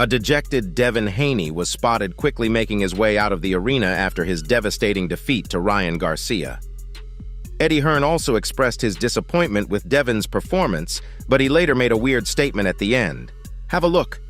A dejected Devin Haney was spotted quickly making his way out of the arena after his devastating defeat to Ryan Garcia. Eddie Hearn also expressed his disappointment with Devin's performance, but he later made a weird statement at the end. Have a look.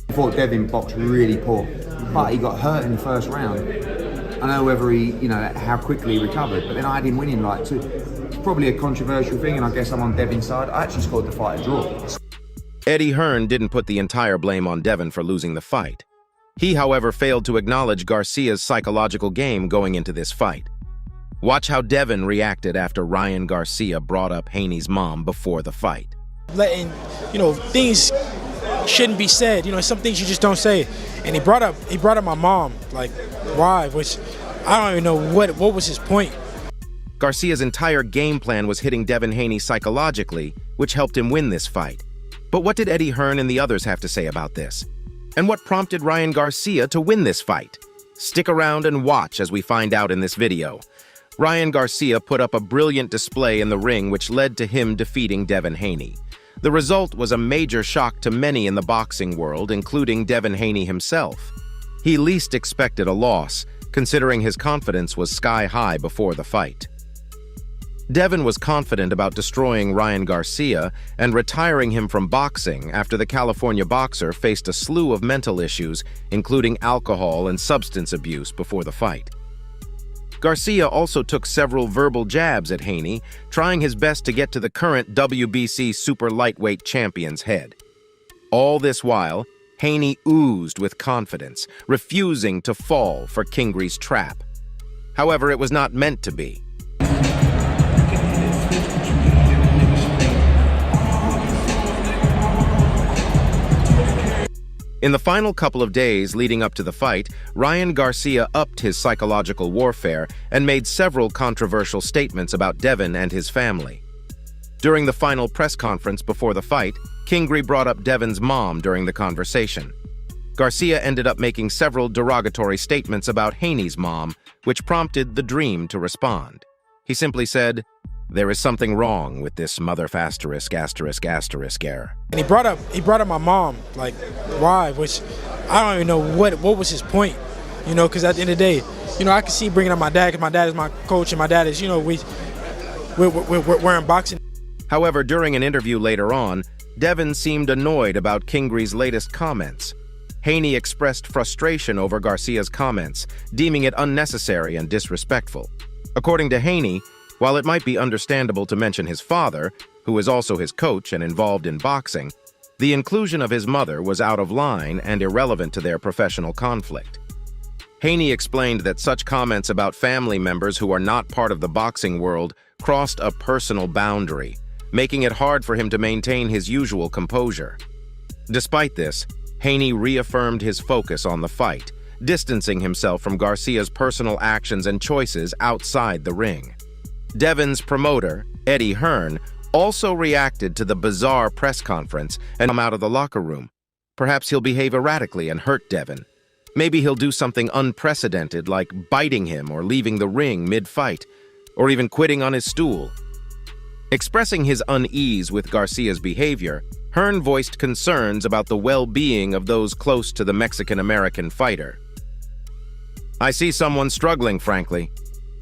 I thought Devin boxed really poor, but he got hurt in the first round. I don't know whether he, how quickly he recovered, but then I had him winning like two. It's probably a controversial thing, and I guess I'm on Devin's side. I actually scored the fight a draw. Eddie Hearn didn't put the entire blame on Devin for losing the fight. He, however, failed to acknowledge Garcia's psychological game going into this fight. Watch how Devin reacted after Ryan Garcia brought up Haney's mom before the fight. Letting, things shouldn't be said. Some things you just don't say. And he brought up my mom, like, why? Which I don't even know what was his point. Garcia's entire game plan was hitting Devin Haney psychologically, which helped him win this fight. But what did Eddie Hearn and the others have to say about this? And what prompted Ryan Garcia to win this fight? Stick around and watch as we find out in this video. Ryan Garcia put up a brilliant display in the ring which led to him defeating Devin Haney. The result was a major shock to many in the boxing world, including Devin Haney himself. He least expected a loss, considering his confidence was sky high before the fight. Devin was confident about destroying Ryan Garcia and retiring him from boxing after the California boxer faced a slew of mental issues, including alcohol and substance abuse before the fight. Garcia also took several verbal jabs at Haney, trying his best to get to the current WBC super lightweight champion's head. All this while, Haney oozed with confidence, refusing to fall for Kingry's trap. However, it was not meant to be. In the final couple of days leading up to the fight, Ryan Garcia upped his psychological warfare and made several controversial statements about Devin and his family. During the final press conference before the fight, Kingry brought up Devin's mom during the conversation. Garcia ended up making several derogatory statements about Haney's mom, which prompted the Dream to respond. He simply said, "There is something wrong with this mother asterisk error." And he brought up my mom, like, why? Which I don't even know what was his point, because at the end of the day, I can see bringing up my dad, because my dad is my coach, and my dad is, we're in boxing. However, during an interview later on, Devin seemed annoyed about Kingry's latest comments. Haney expressed frustration over Garcia's comments, deeming it unnecessary and disrespectful. According to Haney, while it might be understandable to mention his father, who is also his coach and involved in boxing, the inclusion of his mother was out of line and irrelevant to their professional conflict. Haney explained that such comments about family members who are not part of the boxing world crossed a personal boundary, making it hard for him to maintain his usual composure. Despite this, Haney reaffirmed his focus on the fight, distancing himself from Garcia's personal actions and choices outside the ring. Devin's promoter, Eddie Hearn, also reacted to the bizarre press conference and come out of the locker room. Perhaps he'll behave erratically and hurt Devin. Maybe he'll do something unprecedented like biting him or leaving the ring mid-fight, or even quitting on his stool. Expressing his unease with Garcia's behavior, Hearn voiced concerns about the well-being of those close to the Mexican-American fighter. "I see someone struggling, frankly.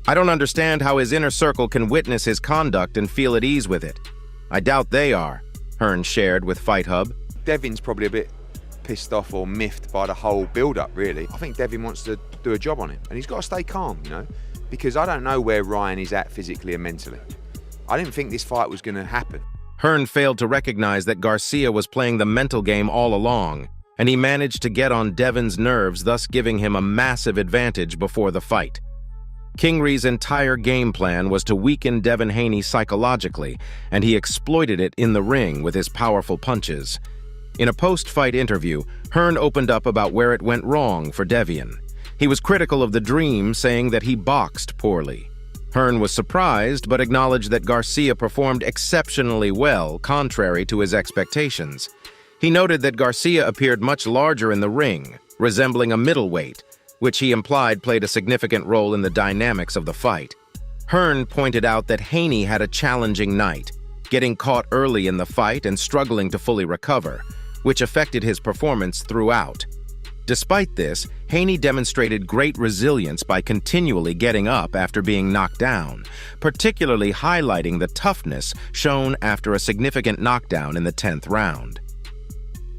I don't understand how his inner circle can witness his conduct and feel at ease with it. I doubt they are," Hearn shared with Fight Hub. Devin's probably a bit pissed off or miffed by the whole build-up, really. I think Devin wants to do a job on him, and he's got to stay calm, because I don't know where Ryan is at physically and mentally. I didn't think this fight was going to happen. Hearn failed to recognize that Garcia was playing the mental game all along, and he managed to get on Devin's nerves, thus giving him a massive advantage before the fight. Kingry's entire game plan was to weaken Devin Haney psychologically, and he exploited it in the ring with his powerful punches. In a post-fight interview, Hearn opened up about where it went wrong for Devin. He was critical of the Dream, saying that he boxed poorly. Hearn was surprised, but acknowledged that Garcia performed exceptionally well, contrary to his expectations. He noted that Garcia appeared much larger in the ring, resembling a middleweight, which he implied played a significant role in the dynamics of the fight. Hearn pointed out that Haney had a challenging night, getting caught early in the fight and struggling to fully recover, which affected his performance throughout. Despite this, Haney demonstrated great resilience by continually getting up after being knocked down, particularly highlighting the toughness shown after a significant knockdown in the 10th round.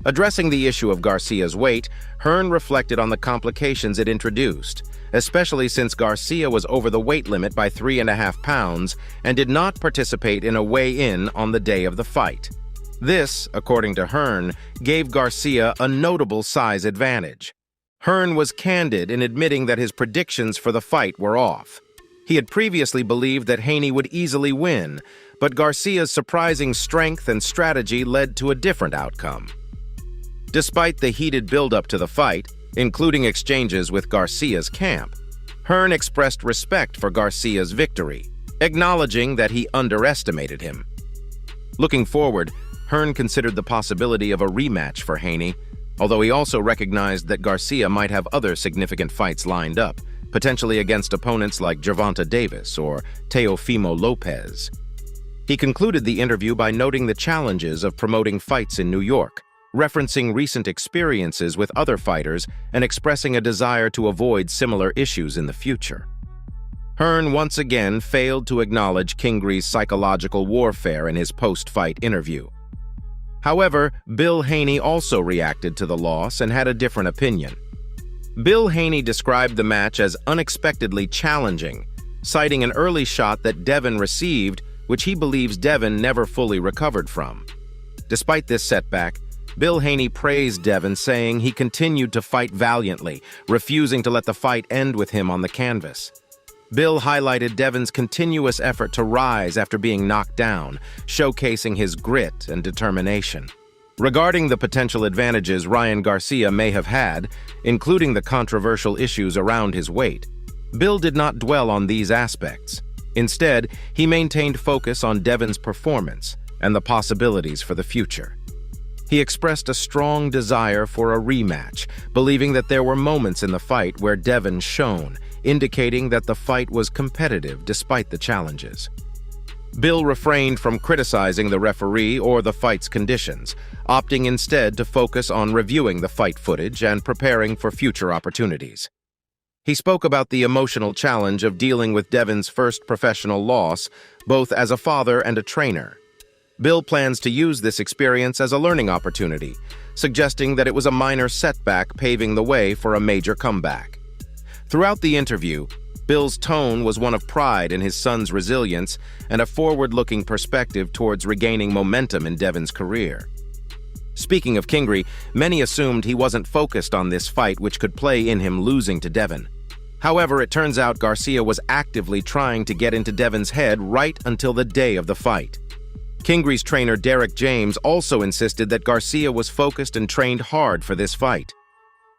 Addressing the issue of Garcia's weight, Hearn reflected on the complications it introduced, especially since Garcia was over the weight limit by 3.5 pounds and did not participate in a weigh-in on the day of the fight. This, according to Hearn, gave Garcia a notable size advantage. Hearn was candid in admitting that his predictions for the fight were off. He had previously believed that Haney would easily win, but Garcia's surprising strength and strategy led to a different outcome. Despite the heated build-up to the fight, including exchanges with Garcia's camp, Hearn expressed respect for Garcia's victory, acknowledging that he underestimated him. Looking forward, Hearn considered the possibility of a rematch for Haney, although he also recognized that Garcia might have other significant fights lined up, potentially against opponents like Gervonta Davis or Teofimo Lopez. He concluded the interview by noting the challenges of promoting fights in New York, referencing recent experiences with other fighters and expressing a desire to avoid similar issues in the future. Hearn once again failed to acknowledge Kingry's psychological warfare in his post-fight interview. However, Bill Haney also reacted to the loss and had a different opinion. Bill Haney described the match as unexpectedly challenging, citing an early shot that Devin received, which he believes Devin never fully recovered from. Despite this setback, Bill Haney praised Devin, saying he continued to fight valiantly, refusing to let the fight end with him on the canvas. Bill highlighted Devin's continuous effort to rise after being knocked down, showcasing his grit and determination. Regarding the potential advantages Ryan Garcia may have had, including the controversial issues around his weight, Bill did not dwell on these aspects. Instead, he maintained focus on Devin's performance and the possibilities for the future. He expressed a strong desire for a rematch, believing that there were moments in the fight where Devin shone, indicating that the fight was competitive despite the challenges. Bill refrained from criticizing the referee or the fight's conditions, opting instead to focus on reviewing the fight footage and preparing for future opportunities. He spoke about the emotional challenge of dealing with Devin's first professional loss, both as a father and a trainer. Bill plans to use this experience as a learning opportunity, suggesting that it was a minor setback paving the way for a major comeback. Throughout the interview, Bill's tone was one of pride in his son's resilience and a forward-looking perspective towards regaining momentum in Devin's career. Speaking of Kingry, many assumed he wasn't focused on this fight, which could play in him losing to Devin. However, it turns out Garcia was actively trying to get into Devin's head right until the day of the fight. Kingry's trainer Derek James also insisted that Garcia was focused and trained hard for this fight.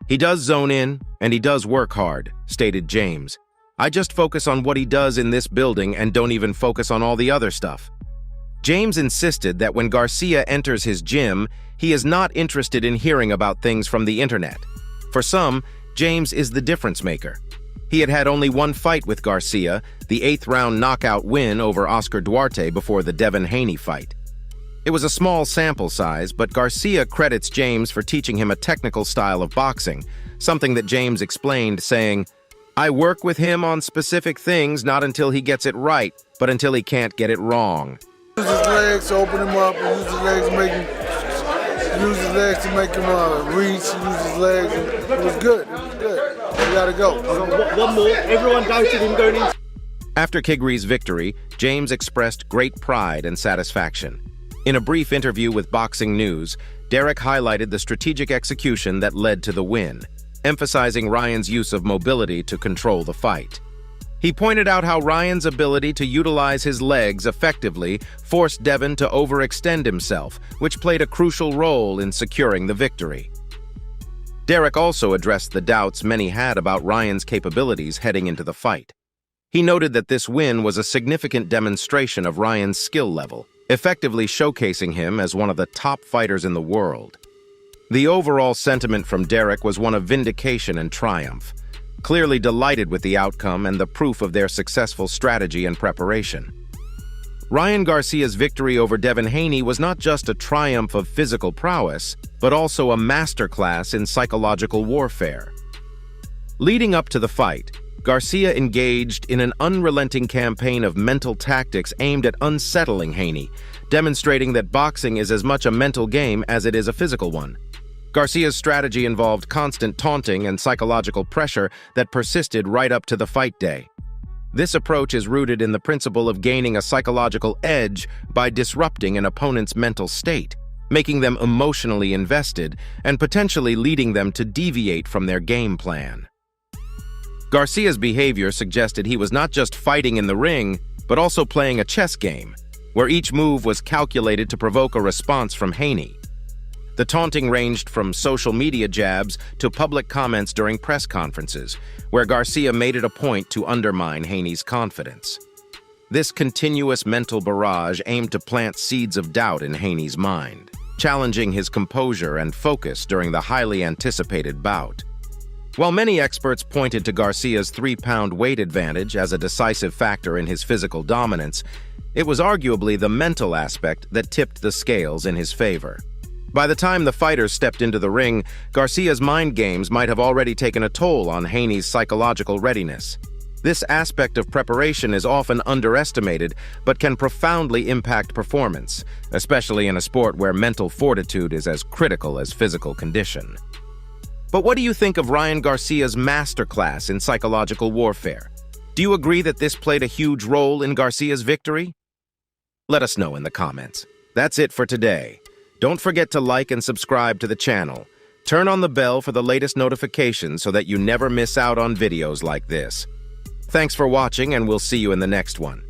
"He does zone in, and he does work hard," stated James. "I just focus on what he does in this building and don't even focus on all the other stuff." James insisted that when Garcia enters his gym, he is not interested in hearing about things from the internet. For some, James is the difference maker. He had had only one fight with Garcia, the 8th-round knockout win over Oscar Duarte before the Devin Haney fight. It was a small sample size, but Garcia credits James for teaching him a technical style of boxing, something that James explained, saying, "I work with him on specific things not until he gets it right, but until he can't get it wrong." Use his legs to open him up, and use his legs to make him reach, use his legs. It was good. We gotta go. One more. Everyone doubted him going in. After Kingry's victory, James expressed great pride and satisfaction. In a brief interview with Boxing News, Derek highlighted the strategic execution that led to the win, emphasizing Ryan's use of mobility to control the fight. He pointed out how Ryan's ability to utilize his legs effectively forced Devin to overextend himself, which played a crucial role in securing the victory. Derek also addressed the doubts many had about Ryan's capabilities heading into the fight. He noted that this win was a significant demonstration of Ryan's skill level, effectively showcasing him as one of the top fighters in the world. The overall sentiment from Derek was one of vindication and triumph, clearly delighted with the outcome and the proof of their successful strategy and preparation. Ryan Garcia's victory over Devin Haney was not just a triumph of physical prowess, but also a masterclass in psychological warfare. Leading up to the fight, Garcia engaged in an unrelenting campaign of mental tactics aimed at unsettling Haney, demonstrating that boxing is as much a mental game as it is a physical one. Garcia's strategy involved constant taunting and psychological pressure that persisted right up to the fight day. This approach is rooted in the principle of gaining a psychological edge by disrupting an opponent's mental state, making them emotionally invested and potentially leading them to deviate from their game plan. Garcia's behavior suggested he was not just fighting in the ring, but also playing a chess game, where each move was calculated to provoke a response from Haney. The taunting ranged from social media jabs to public comments during press conferences, where Garcia made it a point to undermine Haney's confidence. This continuous mental barrage aimed to plant seeds of doubt in Haney's mind, challenging his composure and focus during the highly anticipated bout. While many experts pointed to Garcia's 3-pound weight advantage as a decisive factor in his physical dominance, it was arguably the mental aspect that tipped the scales in his favor. By the time the fighters stepped into the ring, Garcia's mind games might have already taken a toll on Haney's psychological readiness. This aspect of preparation is often underestimated, but can profoundly impact performance, especially in a sport where mental fortitude is as critical as physical condition. But what do you think of Ryan Garcia's masterclass in psychological warfare? Do you agree that this played a huge role in Garcia's victory? Let us know in the comments. That's it for today. Don't forget to like and subscribe to the channel. Turn on the bell for the latest notifications so that you never miss out on videos like this. Thanks for watching, and we'll see you in the next one.